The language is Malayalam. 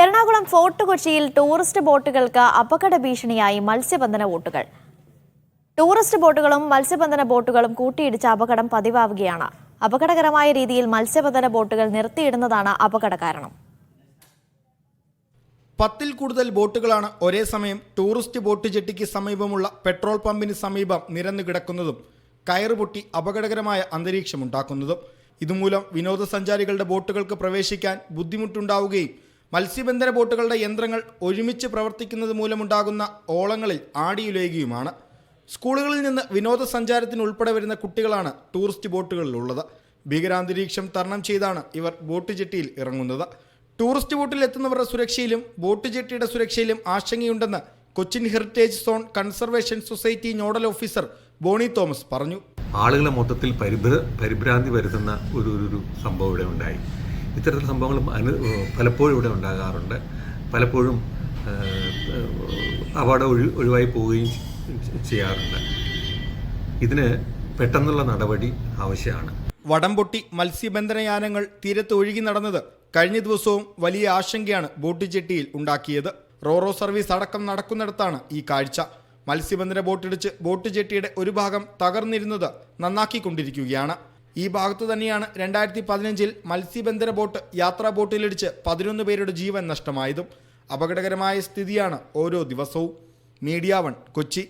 എറണാകുളം ഫോർട്ട് കൊച്ചിയിൽ ടൂറിസ്റ്റ് ബോട്ടുകൾക്ക് അപകട ഭീഷണിയായി മത്സ്യബന്ധന ബോട്ടുകൾ. ടൂറിസ്റ്റ് ബോട്ടുകളും മത്സ്യബന്ധന ബോട്ടുകളും കൂട്ടിയിടിച്ച അപകടം പതിവാവുകയാണ്. അപകടകരമായ രീതിയിൽ മത്സ്യബന്ധന ബോട്ടുകൾ നിർത്തിയിടുന്നതാണ് അപകട കാരണം. 10-ൽ കൂടുതൽ ബോട്ടുകളാണ് ഒരേ സമയം ടൂറിസ്റ്റ് ബോട്ട് ജെട്ടിക്ക് സമീപമുള്ള പെട്രോൾ പമ്പിന് സമീപം നിരന്നു കിടക്കുന്നതും കയറ് പൊട്ടി അപകടകരമായ അന്തരീക്ഷമുണ്ടാക്കുന്നതും. ഇതുമൂലം വിനോദസഞ്ചാരികളുടെ ബോട്ടുകൾക്ക് പ്രവേശിക്കാൻ ബുദ്ധിമുട്ടുണ്ടാവുകയും മത്സ്യബന്ധന ബോട്ടുകളുടെ യന്ത്രങ്ങൾ ഒരുമിച്ച് പ്രവർത്തിക്കുന്നത് മൂലമുണ്ടാകുന്ന ഓളങ്ങളിൽ ആടിയുലയുകയുമാണ്. സ്കൂളുകളിൽ നിന്ന് വിനോദസഞ്ചാരത്തിന് ഉൾപ്പെടെ വരുന്ന കുട്ടികളാണ് ടൂറിസ്റ്റ് ബോട്ടുകളിലുള്ളത്. ഭീകരാന്തരീക്ഷം തരണം ചെയ്താണ് ഇവർ ബോട്ട് ജെട്ടിയിൽ ഇറങ്ങുന്നത്. ടൂറിസ്റ്റ് ബോട്ടിൽ എത്തുന്നവരുടെ സുരക്ഷയിലും ബോട്ട് ജെട്ടിയുടെ സുരക്ഷയിലും ആശങ്കയുണ്ടെന്ന് Cochin heritage zone conservation society nodal officer Boney Thomas പറഞ്ഞു. ആളുകളെ മൊത്തത്തിൽ പരിഭ്രാന്തി വരുത്തുന്ന ഒരു സംഭവം ഇവിടെ ഉണ്ടായി. ഇത്തരത്തിലുള്ള സംഭവങ്ങളും പലപ്പോഴും ഇവിടെ ഉണ്ടാകാറുണ്ട്. പലപ്പോഴും അപകടം ഒഴിവായി പോവുകയും ചെയ്യാറുണ്ട്. ഇതിന് പെട്ടെന്നുള്ള നടപടി ആവശ്യമാണ്. വടംപൊട്ടി മത്സ്യബന്ധനയാനങ്ങൾ തീരത്ത് ഒഴുകി നടന്നത് കഴിഞ്ഞ ദിവസവും വലിയ ആശങ്കയാണ് ബോട്ട് ജെട്ടിയിൽ ഉണ്ടാക്കിയത്. റോറോ സർവീസ് അടക്കം നടക്കുന്നിടത്താണ് ഈ കാഴ്ച. മത്സ്യബന്ധന ബോട്ടിടിച്ച് ബോട്ട് ജെട്ടിയുടെ ഒരു ഭാഗം തകർന്നിരുന്നത് നന്നാക്കിക്കൊണ്ടിരിക്കുകയാണ്. ഈ ഭാഗത്തു തന്നെയാണ് 2015-ൽ മത്സ്യബന്ധന ബോട്ട് യാത്രാ ബോട്ടിലിടിച്ച് 11 പേരുടെ ജീവൻ നഷ്ടമായതും. അപകടകരമായ സ്ഥിതിയാണ് ഓരോ ദിവസവും. മീഡിയ 1 കൊച്ചി.